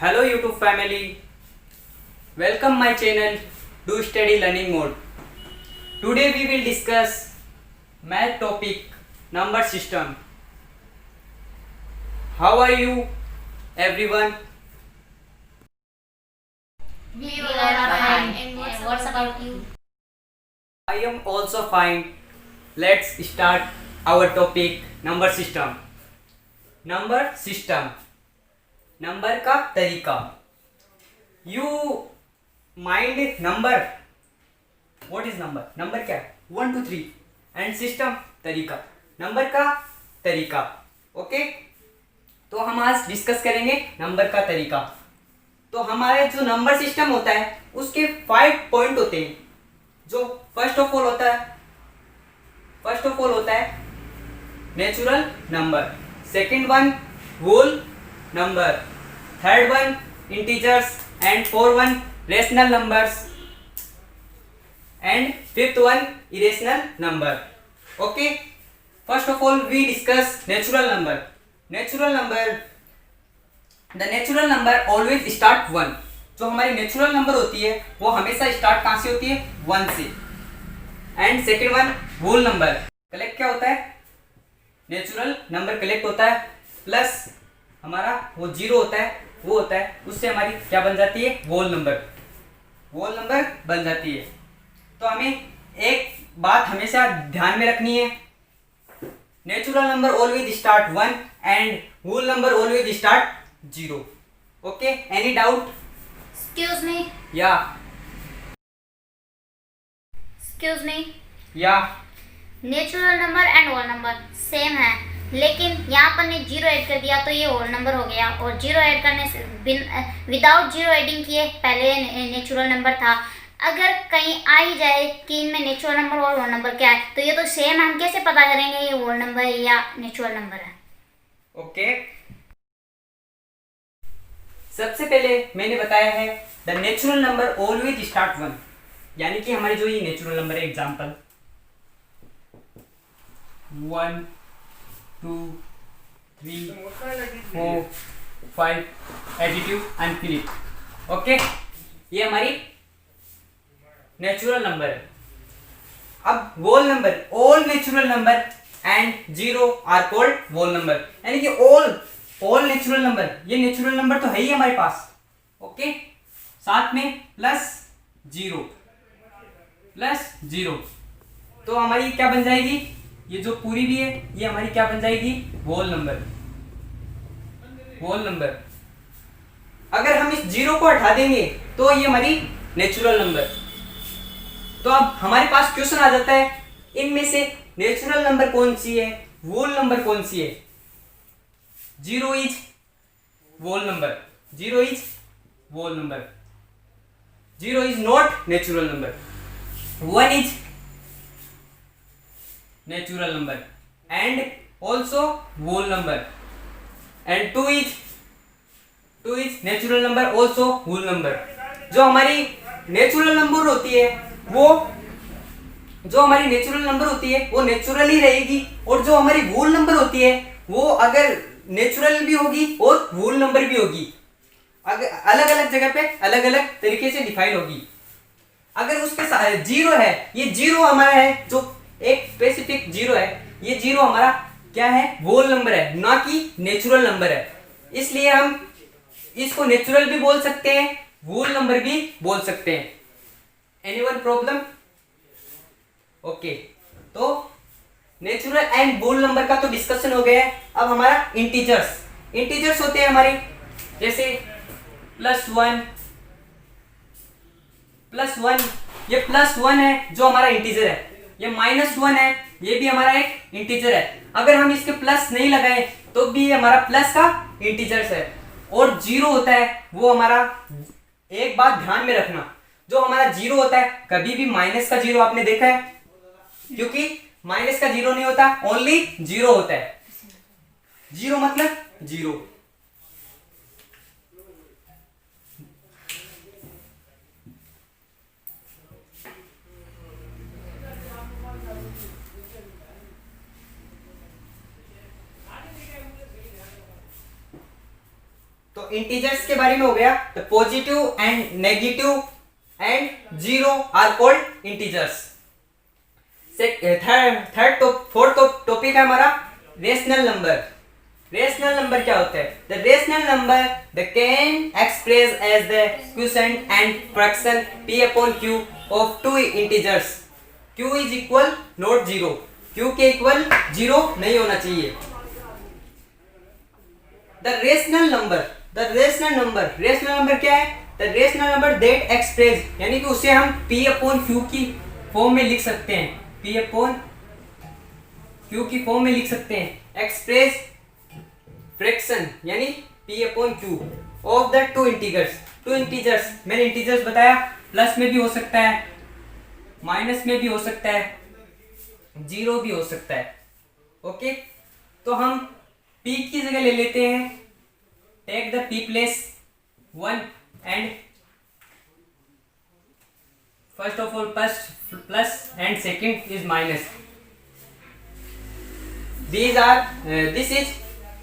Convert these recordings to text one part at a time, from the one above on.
Hello YouTube family, welcome my channel Do Study Learning Mode. Today we will discuss math topic number system. How are you everyone? We are fine. And what's about you? I am also fine. Let's start our topic number system. Number system. Number का तरीका. You mind number. What is number? Number क्या है? 1 2 3 and system तरीका. Number का तरीका. Okay, तो हम आज डिस्कस करेंगे नंबर का तरीका. तो हमारे जो नंबर सिस्टम होता है उसके 5 पॉइंट होते हैं. जो फर्स्ट ऑफ ऑल होता है natural number. Second one whole number. Third one integers and fourth one rational numbers and fifth one irrational number. Okay, first of all we discuss natural number. The natural number always start 1. जो हमारी natural number होती है वो हमेशा start कहाँ से होती है? 1 से. And second one whole number. Collect क्या होता है? नेचुरल नंबर कलेक्ट होता है प्लस हमारा वो जीरो होता है, वो होता है, उससे हमारी क्या बन जाती है? होल नंबर बन जाती है. तो हमें एक बात हमेशा ध्यान में रखनी है, natural number always start 1 and whole number always start 0. Okay, any doubt? Excuse me. या natural number and whole number same है, लेकिन यहाँ पर ने जीरो ऐड कर दिया तो ये होल नंबर हो गया, और जीरो ऐड करने से विदाउट जीरो एडिंग किए पहले नेचुरल नंबर था. अगर कहीं आ ही जाए कि इनमें नेचुरल नंबर और होल नंबर क्या है, तो ये तो सेम. हम कैसे पता करेंगे ये होल नंबर है या नेचुरल नंबर है? ओके, सबसे पहले मैंने बताया है the natural number always start 1. यानी कि हमारी जो ये नेचुरल नंबर है, एग्जांपल 1 2 3 4 5 एडिटिव अनफिनिट. ओके, ये हमारी नेचुरल नंबर है. अब whole number, all natural number and zero are called whole number. यानी कि ऑल नेचुरल नंबर, ये नेचुरल नंबर तो है ही हमारे पास. ओके, साथ में प्लस जीरो, तो हमारी क्या बन जाएगी? ये जो पूरी भी है ये हमारी क्या बन जाएगी? Whole number. अगर हम इस जीरो को हटा देंगे तो ये हमारी नेचुरल नंबर. तो अब हमारे पास क्वेश्चन आ जाता है, इनमें से नेचुरल नंबर कौन सी है, होल नंबर कौन सी है? Zero is whole number. Zero is not natural number. 1 is natural number and also whole number, and 2 is natural number also whole number. जो हमारी नेचुरल नंबर होती है वो नेचुरल ही रहेगी, और जो हमारी होल नंबर होती है वो अगर नेचुरल भी होगी और होल नंबर भी होगी, अगर अलग अलग जगह पे अलग अलग तरीके से डिफाइन होगी. अगर उसके साथ जीरो है, ये जीरो हमारा है, जो एक स्पेसिफिक जीरो है, ये जीरो हमारा क्या है? होल नंबर है, ना कि नेचुरल नंबर है. इसलिए हम इसको नेचुरल भी बोल सकते हैं, होल नंबर भी बोल सकते हैं. Anyone problem? ओके, तो नेचुरल एंड होल नंबर का तो डिस्कशन हो गया है. अब हमारा इंटीजर्स होते हैं हमारे, जैसे +1, ये +1 है जो हमारा इंटीजर है. ये -1 है, ये भी हमारा एक इंटीजर है. अगर हम इसके प्लस नहीं लगाए तो भी ये हमारा प्लस का इंटीजर्स है. और जीरो होता है वो हमारा, एक बात ध्यान में रखना, जो हमारा जीरो होता है कभी भी माइनस का जीरो आपने देखा है? क्योंकि माइनस का जीरो नहीं होता, ओनली जीरो होता है. जीरो मतलब जीरो. तो तो इंटीजर्स के बारे में हो गया। तो positive and negative and zero are called integers. Fourth topic है हमारा रेशनल नंबर। रेशनल नंबर क्या होता है? The rational number the can express as the quotient and fraction p upon q of two integers. q is equal not zero, q के equal zero नहीं होना चाहिए। The rational number क्या है? The rational number that express, यानी कि उसे हम p अपॉन q की फॉर्म में लिख सकते हैं, p अपॉन q की फॉर्म में लिख सकते हैं। एक्सप्रेस फ्रैक्शन यानी p upon q of the two integers. मैंने इंटीजर्स बताया, प्लस में भी हो सकता है, माइनस में भी हो सकता है, जीरो भी हो सकता है। ओके, तो हम p की जगह ले लेते हैं, take the p place 1 and first of all plus and second is minus. This is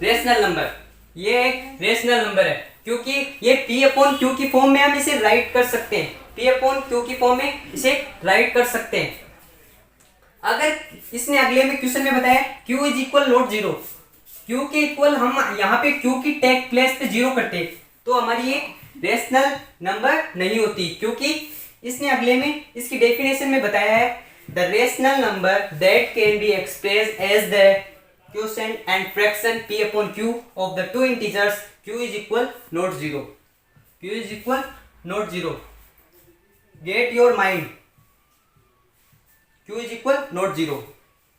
rational number. ये एक रेशनल नंबर है क्योंकि ये p अपॉन q की फॉर्म में हम इसे राइट कर सकते हैं, p अपॉन q की फॉर्म में इसे राइट कर सकते हैं। अगर इसने अगले में क्वेश्चन में बताया q is equal not zero, q के इक्वल हम यहाँ पे q की टेक प्लेस पे जीरो करते तो हमारी एक रेशनल नंबर नहीं होती, क्योंकि इसने अगले में इसकी डेफिनेशन में बताया है the rational number that can be express as the quotient and fraction p upon q of the two integers q is equal not zero, q is equal not zero. Get your mind, q is equal not zero.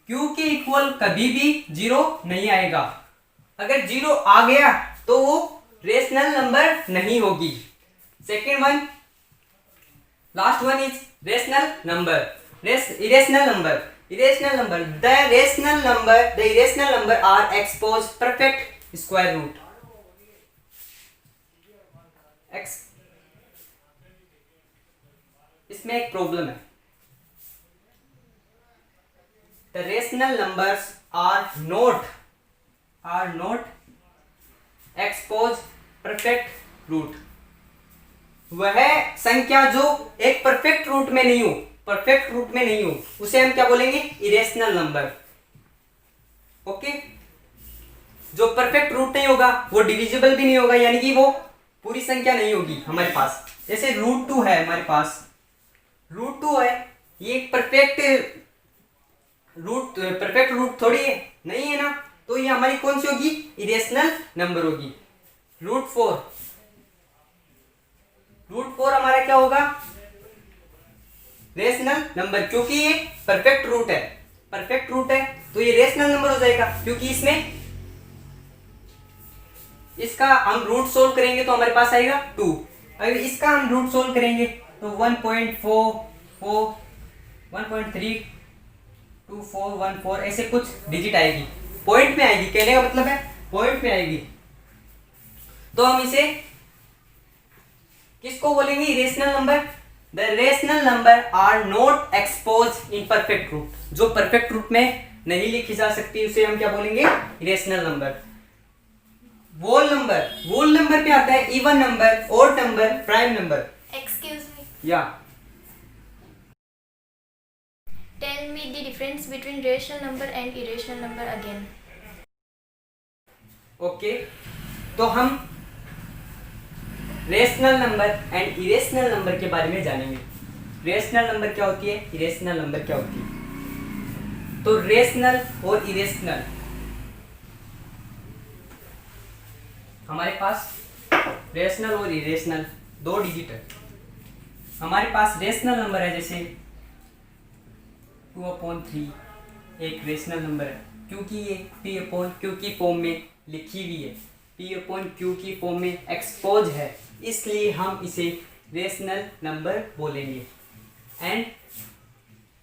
q के equal कभी भी zero नहीं आएगा। अगर zero आ गया तो वो rational number नहीं होगी। Second one, last one is rational number. Irrational number the irrational number are expose perfect square root। इसमें एक प्रॉब्लम है, the rational numbers are not expose perfect root। वह संख्या जो एक परफेक्ट रूट में नहीं हो उसे हम क्या बोलेंगे? Irrational number. ओके, जो परफेक्ट रूट नहीं होगा वो डिविजिबल भी नहीं होगा, यानी कि वो पूरी संख्या नहीं होगी हमारे पास। जैसे रूट टू है हमारे पास, रूट टू है, ये एक परफेक्ट रूट थोड़ी है, नहीं है ना, तो ये हमारी कौन सी होगी? इरेशनल नंबर होगी। रूट फोर हमारा क्या होगा? रेशनल नंबर, क्योंकि ये परफेक्ट रूट है तो ये रेशनल नंबर हो जाएगा, क्योंकि इसका हम रूट सोल्व करेंगे तो हमारे पास आएगा 2। अगर इसका हम रूट सोल्व करेंगे तो 1.44 1.32414 ऐसे कुछ डिजिट आएगी, पॉइंट में आएगी, कहने का मतलब है पॉइंट में आएगी। तो हम इसे किसको बोलेंगे? Irrational number. The rational number are not expose in perfect root, जो परफेक्ट रूट में नहीं लिखी जा सकती उसे हम क्या बोलेंगे? Irrational number. वोल नंबर पे आता है even number, odd number, prime number. Excuse me. या Tell me the difference between rational number and irrational number again. Okay, तो हम rational number and irrational number के बारे में जानेंगे। रेशनल नंबर क्या होती है, इरेशनल नंबर क्या होती है। तो रेशनल और इरेशनल, हमारे पास रेशनल और इरेशनल दो डिजिट है। हमारे पास रेशनल नंबर है जैसे 2/3 एक रेशनल नंबर है, क्योंकि ये p/q की फॉर्म में लिखी हुई है, p/q की फॉर्म में एक्सपोज है, इसलिए हम इसे रेशनल नंबर बोलेंगे। एंड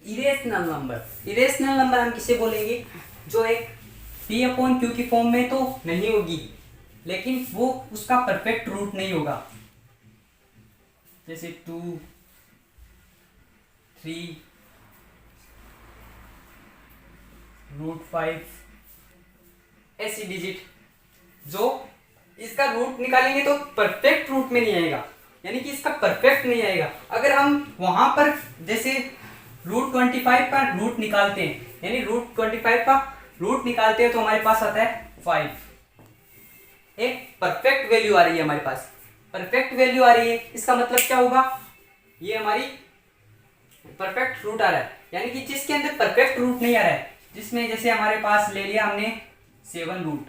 इरेशनल नंबर हम किसे बोलेंगे? जो एक p/q की फॉर्म में तो नहीं होगी, लेकिन वो उसका परफेक्ट रूट नहीं होगा, जैसे 2, 3, √5 ऐसी डिजिट जो इसका रूट निकालेंगे तो परफेक्ट रूट में नहीं आएगा, यानी कि इसका परफेक्ट नहीं आएगा। अगर हम वहां पर जैसे √25 का रूट निकालते हैं, यानी √25 का रूट निकालते हैं तो हमारे पास आता है 5। एक परफेक्ट वैल्यू आ रही है हमारे पास, परफेक्ट वैल्यू आ रही है, इसका मतलब क्या होगा, ये हमारी परफेक्ट रूट आ रहा है। यानी कि जिसके अंदर परफेक्ट रूट नहीं आ रहा है, जिसमें जैसे हमारे पास ले लिया हमने 7 रूट,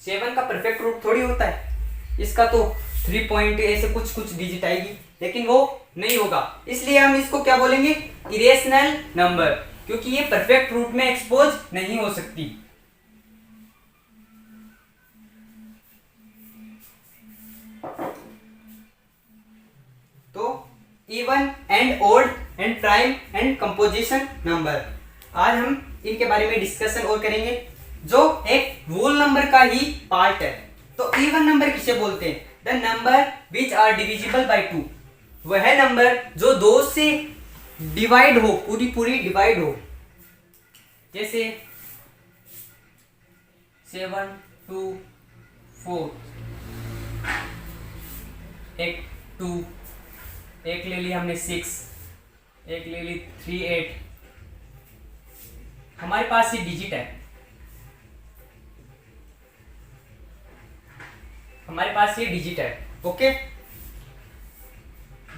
7 का परफेक्ट रूट थोड़ी होता है, इसका तो 3 पॉइंट ऐसे कुछ कुछ डिजिट आएगी, लेकिन वो नहीं होगा। इसलिए हम इसको क्या बोलेंगे, इरेशनल नंबर, क्योंकि ये परफेक्ट रूट में एक्सपोज नहीं हो सकती। तो even and odd and prime and composition number, आज हम इनके बारे में डिस्कशन और करेंगे, जो एक होल नंबर का ही पार्ट है। तो इवन नंबर किसे बोलते हैं, the number which are divisible by 2, वह नंबर जो 2 से डिवाइड हो, पूरी पूरी डिवाइड हो। जैसे 7, 2, 4, एक 2, एक ले लिया हमने 6, एक ले ली 3, 8, हमारे पास ये डिजिट है, हमारे पास ये डिजिट है। Okay,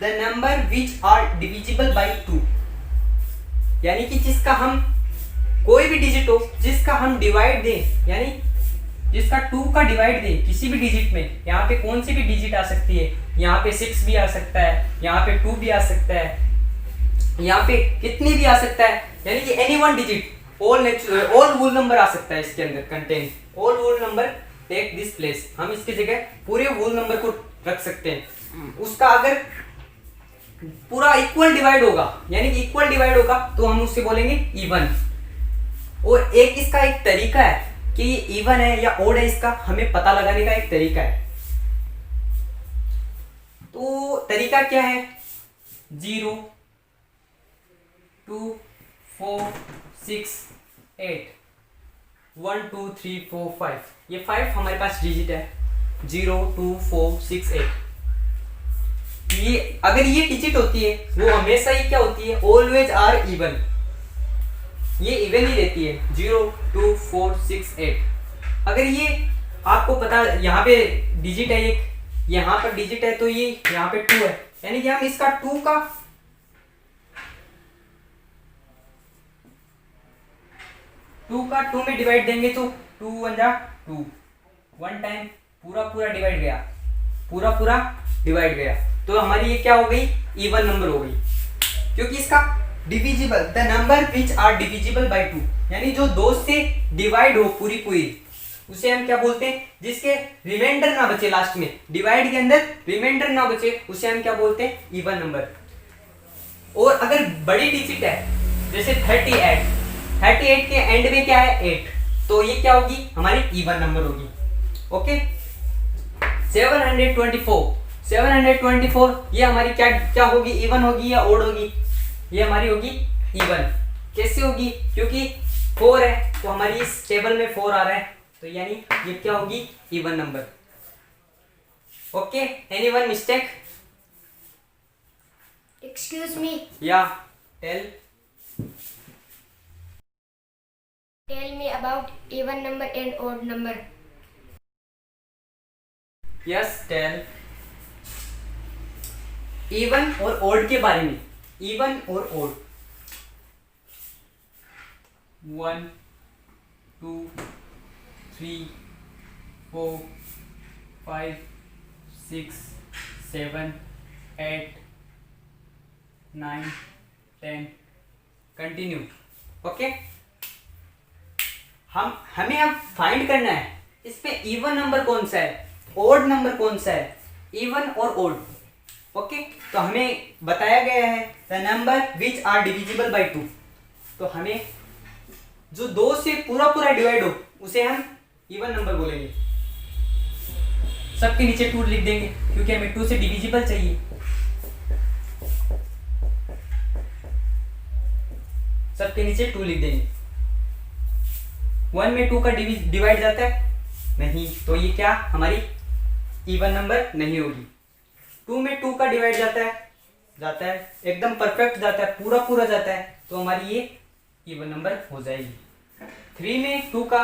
the number which are divisible by 2, यानी कि जिसका हम कोई भी डिजिट हो जिसका हम डिवाइड दें, यानी जिसका 2 का डिवाइड दें किसी भी डिजिट में, यहाँ पे कौन सी भी डिजिट आ सकती है, यहाँ पे 6 भी आ सकता है, यहाँ पे 2 भी आ सकता है, यहाँ पे कितनी भी आ सकता है, यानी कि any one digit, all whole number आ सकता है इसके अंदर contain, all whole number take this place, हम इसकी जगह पूरे होल नंबर को रख सकते हैं। उसका अगर पूरा इक्वल डिवाइड होगा, यानी कि इक्वल डिवाइड होगा, तो हम उससे बोलेंगे इवन। और एक इसका एक तरीका है कि ये इवन है या ओड है, इसका हमें पता लगाने का एक तरीका है। तो तरीका क्या है, 0, 2, 4, 6, 8, 1, 2, 3, 4, 5, ये 5 हमारे पास डिजिट है, 0, 2, 4, 6, 8। ये अगर ये डिजिट होती है वो हमेशा ही क्या होती है, ऑलवेज आर इवन, ये इवन ही रहती है, 0, 2, 4, 6, 8। अगर ये आपको पता यहाँ पे डिजिट है, एक यहाँ पर डिजिट है, तो ये यहाँ पे 2 है, यानी कि हम इसका 2 का टू में डिवाइड देंगे तो 2 1 जा 2, 1 टाइम पूरा पूरा डिवाइड गया, पूरा पूरा डिवाइड गया, तो हमारी ये क्या हो गई, इवन नंबर हो गई, क्योंकि इसका divisible, the number which are divisible by 2, यानी जो 2 से डिवाइड हो पूरी पूरी, उसे हम क्या बोलते हैं, जिसके रिमाइंडर ना बचे लास्ट में, डिवाइड के अंदर रिमाइंडर ना बचे, उसे हम क्या बोलते हैं, इवन नंबर। और अगर बड़ी डिजिट है जैसे 38 के एंड में क्या है 8, तो ये क्या होगी, हमारी इवन नंबर होगी। ओके, 724 ये हमारी क्या क्या होगी, इवन होगी या ओड होगी, ये हमारी होगी इवन। कैसे होगी, क्योंकि 4 है तो हमारी इस टेबल में 4 आ रहा है, तो यानी ये क्या होगी, even number. Okay, anyone mistake, Excuse me, या tell me about even number and odd number. Yes tell, even और ओड के बारे में, इवन और ओड, 1, 2, 3, 4, 5, 6, 7, 8, 9, 10, कंटिन्यू। ओके, हमें अब फाइंड करना है इसमें इवन नंबर कौन सा है, ओड नंबर कौन सा है, इवन और ओड। ओके, तो हमें बताया गया है the number which are divisible by 2, तो हमें जो 2 से पूरा पूरा डिवाइड हो उसे हम इवन नंबर बोलेंगे। सबके नीचे 2 लिख देंगे, क्योंकि हमें 2 से डिविजिबल चाहिए। सबके नीचे 2 लिख देंगे। 1 में 2 का डिवाइड जाता है नहीं, तो ये क्या हमारी इवन नंबर नहीं होगी। 2 में 2 का डिवाइड जाता है एकदम परफेक्ट जाता है, पूरा पूरा जाता है, तो हमारी ये इवन नंबर हो जाएगी। 3 में 2 का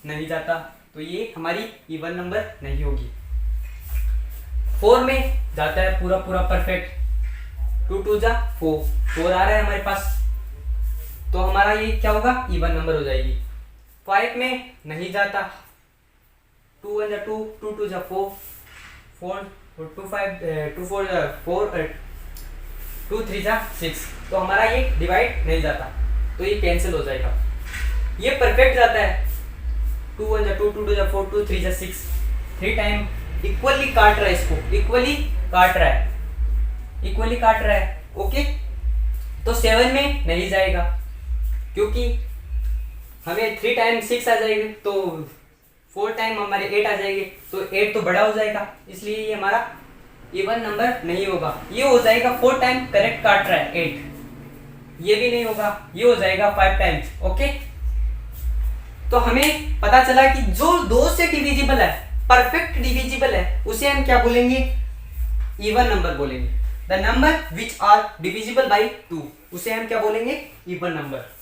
नहीं जाता, तो ये हमारी इवन नंबर नहीं होगी। 4 में जाता है पूरा पूरा परफेक्ट, 2 2 जा 4 आ रहा है हमारे पास, तो हमारा ये क्या होगा, इवन नंबर हो जाएगी। 5 में नहीं जाता, 2 1 जा 2 2 2 जा 4 4 2 5 2 4 जा 4 2 3 जा 6, तो हमारा ये डिवाइड नहीं जाता, तो ये कैंसिल हो जाएगा। ये परफेक्ट जाता है, 2 1 जा 2 2 2 जा 4 2 3 जा 6, 3 टाइम इक्वली काट रहा है, इसको इक्वली काट रहा है। ओके, तो 7 में नहीं जाएगा, क्योंकि हमें 3 टाइम 6 आ जाएगी, तो 4 टाइम हमारे 8 आ जाएंगे, तो 8 तो बड़ा हो जाएगा, इसलिए ये हमारा इवन नंबर नहीं होगा। ये हो जाएगा 4 टाइम करेक्ट काट रहा है 8, ये भी नहीं होगा, ये हो जाएगा 5 टाइम्स। ओके, तो हमें पता चला कि जो 2 से डिविजिबल है, परफेक्ट डिविजिबल है, उसे हम क्या बोलेंगे, इवन नंबर बोलेंगे। The number which are divisible by 2, उसे हम क्या बोलेंगे, इवन नंबर।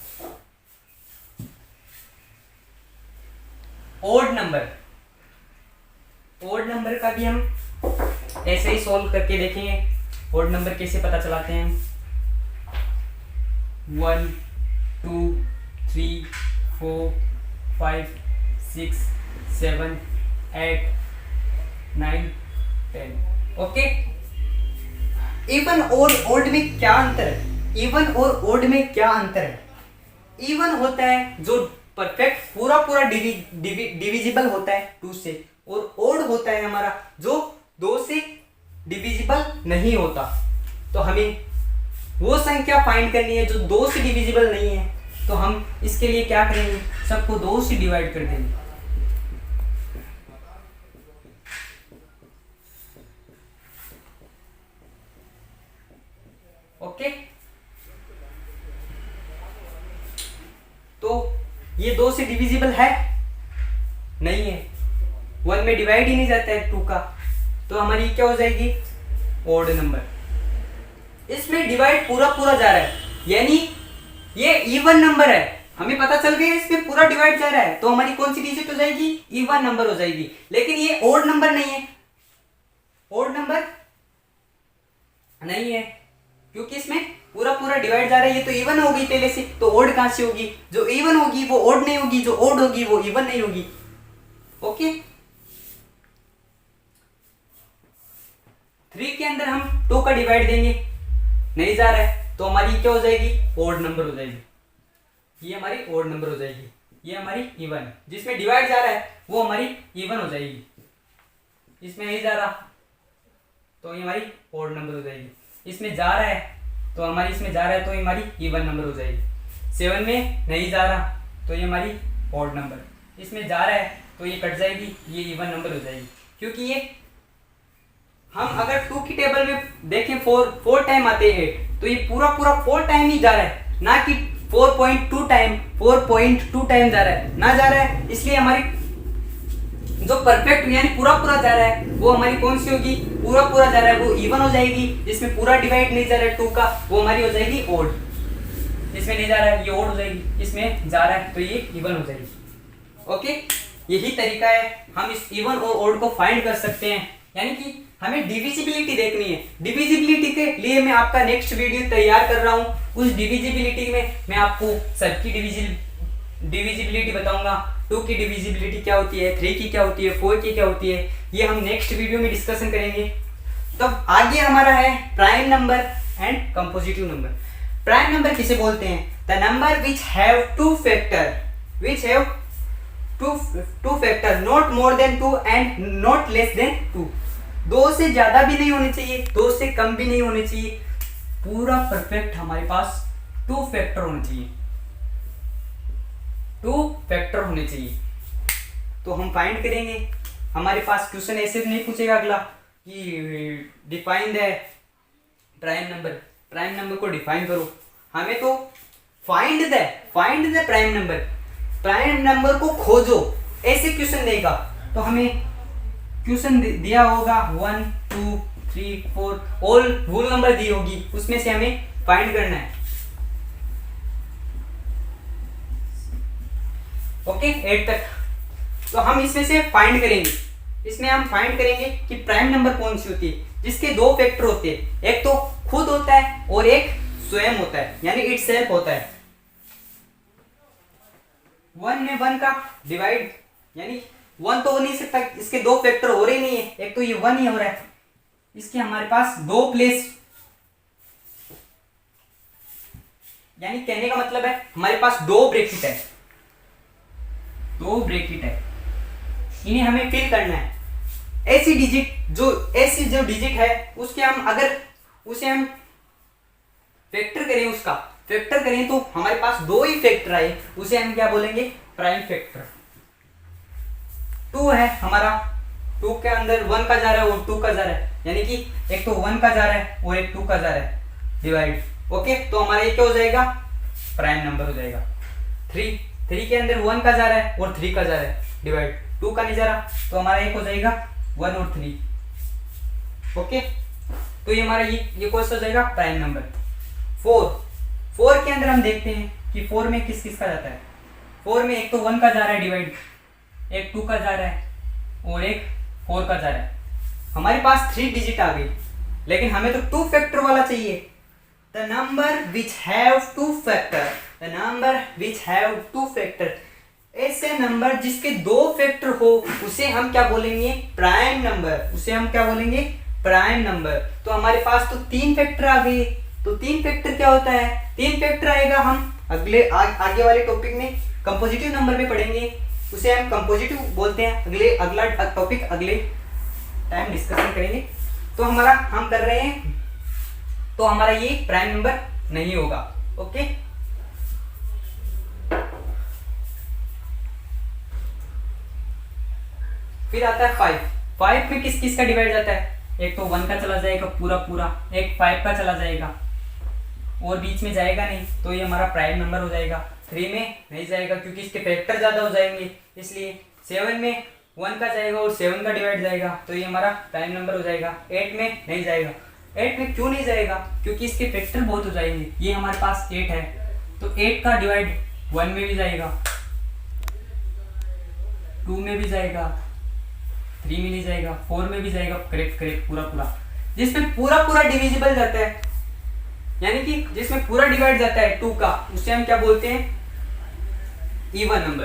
ओड नंबर का भी हम ऐसे ही सॉल्व करके देखेंगे। ओड नंबर कैसे पता चलाते हैं, 1 2 3 4 5 6 7 8 9 10। ओके, इवन और ओड में क्या अंतर है, इवन और ओड में क्या अंतर है। इवन होता है जो परफेक्ट पूरा पूरा डिविजिबल होता है 2 से, और ओड होता है हमारा जो 2 से डिविजिबल नहीं होता। तो हमें वो संख्या फाइंड करनी है जो 2 से डिविजिबल नहीं है, तो हम इसके लिए क्या करेंगे, सबको 2 से डिवाइड कर देंगे। ओके, तो ये 2 से डिविजिबल है नहीं है, 1 में डिवाइड ही नहीं जाता है 2 का, तो हमारी क्या हो जाएगी, ओड नंबर। इसमें डिवाइड पूरा पूरा जा रहा है, यानी ये इवन नंबर है, हमें पता चल गया इसमें पूरा डिवाइड जा रहा है, तो हमारी कौन सी डिजिट हो जाएगी, इवन नंबर हो जाएगी। लेकिन ये ओड नंबर नहीं है, ओड नंबर नहीं है, क्योंकि इसमें पूरा पूरा डिवाइड जा रहा है। ये तो इवन होगी पहले से, तो ओड कहां से होगी, जो इवन होगी वो ओड नहीं होगी, जो ओड होगी वो इवन नहीं होगी। ओके, 3 के अंदर हम 2 का डिवाइड देंगे, नहीं जा रहा है, तो हमारी क्या हो जाएगी, ओड नंबर हो जाएगी। ये हमारी ओड नंबर हो जाएगी, ये हमारी इवन, जिसमें डिवाइड जा रहा है वो हमारी इवन हो जाएगी। इसमें नहीं जा रहा तो ये हमारी ओड नंबर हो जाएगी। इसमें जा रहा है तो हमारी, इसमें जा रहा है तो ये हमारी इवन नंबर हो जाएगी। 7 में नहीं जा रहा तो ये हमारी ओड नंबर, इसमें जा रहा है तो ये कट जाएगी, ये इवन नंबर हो जाएगी। क्योंकि ये हम अगर 2 की टेबल में देखें 4 टाइम आते हैं 8, तो ये पूरा पूरा 4 टाइम ही जा रहा है, ना कि 4.2 टाइम जा रहा है, ना जा रहा है। इसलिए हमारी जो परफेक्ट यानी पूरा पूरा जा रहा है वो हमारी कौन सी होगी, पूरा पूरा जा रहा है वो इवन हो जाएगी। जिसमें पूरा डिवाइड नहीं जा रहा है 2 का, वो हमारी हो जाएगी ओड। इसमें नहीं जा रहा है ये ओड हो जाएगी, इसमें जा रहा है तो ये इवन हो जाएगी। ओके, यही तरीका है, हम इस इवन और ओड को फाइंड कर सकते हैं। यानी कि हमें डिविजिबिलिटी देखनी है। डिविजिबिलिटी के लिए मैं आपका नेक्स्ट वीडियो तैयार कर रहा हूँ। उस डिविजिबिलिटी में मैं आपको सबकी डिविजिबिलिटी बताऊंगा। 2 की डिविजिबिलिटी क्या होती है, 3 की क्या होती है, 4 की क्या होती है, ये हम नेक्स्ट वीडियो में डिस्कशन करेंगे। तब आगे हमारा है prime number and compositive number. Prime number किसे बोलते हैं, the number which have 2 factor not more than 2 and not less than 2। 2 से ज्यादा भी नहीं होने चाहिए, 2 से कम भी नहीं होने चाहिए, पूरा परफेक्ट हमारे पास 2 फैक्टर होने चाहिए, 2 फैक्टर होने चाहिए। तो हम फाइंड करेंगे। हमारे पास क्वेश्चन ऐसे नहीं पूछेगा अगला कि define the prime number, prime number को डिफाइन करो। हमें तो find the prime number, prime number को खोजो, ऐसे क्वेश्चन देगा। तो हमें क्वेश्चन दिया होगा 1 2 3 4 ऑल होल नंबर दी होगी, उसमें से हमें फाइंड करना है। ओके 8 तक तो हम इसमें से फाइंड करेंगे। इसमें हम फाइंड करेंगे कि प्राइम नंबर कौन सी होती है जिसके दो फैक्टर होते हैं, एक तो खुद होता है और एक स्वयं होता है, यानी इटसेल्फ होता है। 1 में 1 का डिवाइड, यानी 1 तो हो नहीं सकता, इसके दो फैक्टर हो रहे नहीं है, एक तो ये 1 ही हो रहा है, इसके हमारे पास दो प्लेस, यानी कहने का मतलब है हमारे पास दो ब्रैकेट है, दो ब्रैकेट है, इन्हें हमें फिल करना है। ऐसी जो डिजिट है उसके हम अगर उसे हम फैक्टर करें, उसका फैक्टर करें तो हमारे पास दो ही फैक्टर आए, उसे हम क्या बोलेंगे, प्राइम फैक्टर। 2 है हमारा, 2 के अंदर 1 का जा रहा है और 2 का जा रहा है, यानी कि एक तो 1 का जा रहा है और एक 2 का जा रहा है डिवाइड। ओके तो हमारा ये क्या हो जाएगा, प्राइम नंबर हो जाएगा। 3 के अंदर 1 का जा रहा है और 3 का जा रहा है डिवाइड, 2 का नहीं जा रहा, तो हमारा एक हो जाएगा 1 और 3। ओके तो ये हमारा ये कौन सा हो जाएगा, प्राइम नंबर। 4 के अंदर हम देखते हैं कि 4 में किस किस का जाता है। 4 में एक तो 1 का जा रहा है डिवाइड, एक 2 का जा रहा है और एक 4 का जा रहा है। हमारे पास 3 डिजिट आ गई, लेकिन हमें तो 2 फैक्टर वाला चाहिए। The number which have 2 factor, the number which have 2 factor, ऐसे नंबर जिसके दो फैक्टर हो उसे हम क्या बोलेंगे, प्राइम नंबर, उसे हम क्या बोलेंगे, प्राइम नंबर। तो हमारे पास तो 3 फैक्टर आ गए, तो 3 फैक्टर क्या होता है, 3 फैक्टर आएगा हम आगे वाले टॉपिक में कंपोजिटिव नंबर में पढ़ेंगे, उसे हम कंपोजिटिव बोलते हैं। अगला टॉपिक अगले टाइम डिस्कशन करेंगे। तो हमारा हम कर रहे हैं, तो हमारा ये प्राइम नंबर नहीं होगा। ओके फिर आता है 5 में किस किस का डिवाइड जाता है, एक तो 1 का चला जाएगा पूरा, एक 5 का चला जाएगा और बीच में जाएगा नहीं, तो ये हमारा प्राइम नंबर हो जाएगा। 3 में नहीं जाएगा क्योंकि इसके फैक्टर ज्यादा हो जाएंगे, इसलिए 7 में 1 का जाएगा और 7 का डिवाइड जाएगा, तो ये हमारा प्राइम नंबर हो जाएगा। 8 में नहीं जाएगा, 8 में क्यों नहीं जाएगा, क्योंकि इसके फैक्टर बहुत हो जाएंगे। ये हमारे पास 8 है, तो 8 का डिवाइड 1 में भी जाएगा, 2 में भी जाएगा, 3 में नहीं जाएगा, 4 में भी जाएगा, करेक्ट पूरा, जिसमें पूरा डिविजिबल जाता है, यानी कि जिसमें पूरा डिवाइड जाता है 2 का, उसे हम क्या बोलते हैं, इवन नंबर।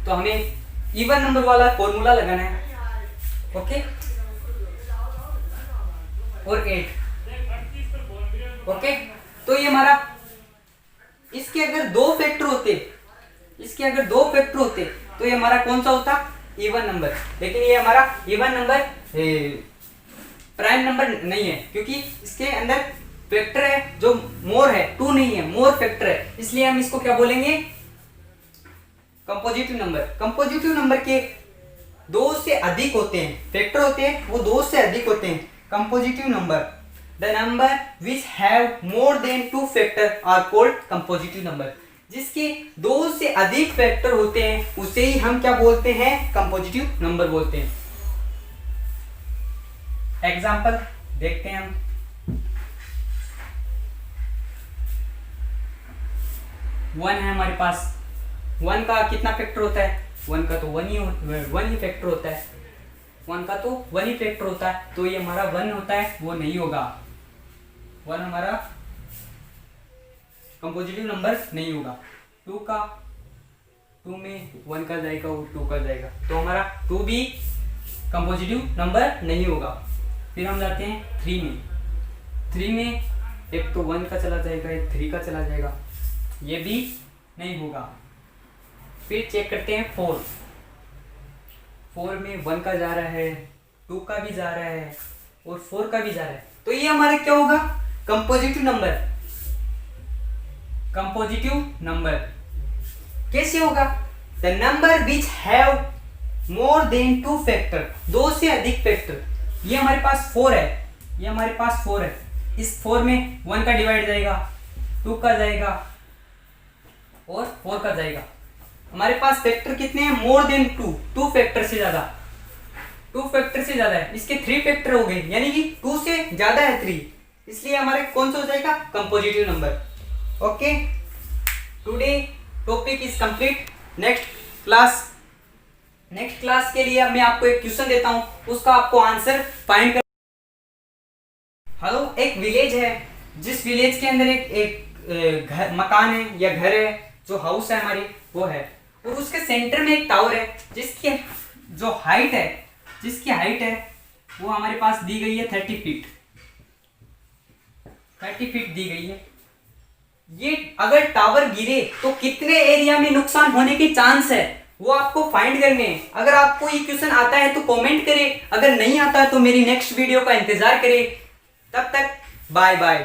तो हमें इवन नंबर वाला फॉर्मूला लगाना है। ओके और 8। ओके तो ये हमारा, इसके अगर दो फैक्टर होते, तो ये हमारा कौन सा होता, इवन नंबर। लेकिन ये हमारा इवन नंबर प्राइम नंबर नहीं है, क्योंकि इसके अंदर फैक्टर है जो मोर है, 2 नहीं है, मोर फैक्टर है, इसलिए हम इसको क्या बोलेंगे, कंपोजिटिव नंबर। कंपोजिटिव नंबर के 2 से अधिक होते हैं, फैक्टर होते हैं वो 2 से अधिक होते हैं। Compositive number, the number which have more than 2 factor are called compositive number. जिसके 2 से अधिक फैक्टर होते हैं उसे ही हम क्या बोलते हैं, कंपोजिटिव नंबर बोलते हैं। एग्जाम्पल देखते हैं हम। 1 है हमारे पास, 1 का कितना फैक्टर होता है, 1 का तो 1 ही फैक्टर होता है, 1 का तो 1 ही फैक्टर होता है, तो ये हमारा 1 होता है, वो नहीं होगा। 1 हमारा कंपोजिटिव नंबर नहीं होगा। 2 में 1 का जाएगा और 2 का जाएगा, तो हमारा 2 भी कंपोजिटिव नंबर नहीं होगा। फिर हम जाते हैं 3 में एक तो 1 का चला जाएगा, एक 3 का चला जाएगा, ये भी नहीं होगा। फिर चेक करते हैं 4 में 1 का जा रहा है, 2 का भी जा रहा है और 4 का भी जा रहा है, तो ये हमारा क्या होगा, कंपोजिटिव नंबर। कैसे होगा, the number which have more than 2 factor, 2 से अधिक फैक्टर। ये हमारे पास 4 है, इस 4 में 1 का डिवाइड जाएगा, 2 का जाएगा और 4 का जाएगा। हमारे पास फैक्टर कितने हैं, मोर देन 2 फैक्टर से ज्यादा, 2 फैक्टर से ज्यादा है, इसके 3 फैक्टर हो गए, यानी कि 2 से ज्यादा है 3, इसलिए हमारे कौन सा हो जाएगा, compositive number. Okay, today topic is complete. Next class के लिए अब मैं आपको एक क्वेश्चन देता हूं, उसका आपको आंसर फाइंड कर। हेलो, एक विलेज है, जिस विलेज के अंदर एक घर, मकान है या घर है, जो हाउस है हमारी वो है, और उसके सेंटर में एक टावर है जिसकी हाइट है वो हमारे पास दी गई है 30 फीट। 30 फीट दी गई है। ये अगर टावर गिरे तो कितने एरिया में नुकसान होने के चांस है, वो आपको फाइंड करने हैं। अगर आपको ये क्वेश्चन आता है तो कमेंट करें, अगर नहीं आता तो मेरी नेक्स्ट वीडियो का इंतजार करें। तब तक बाय बाय।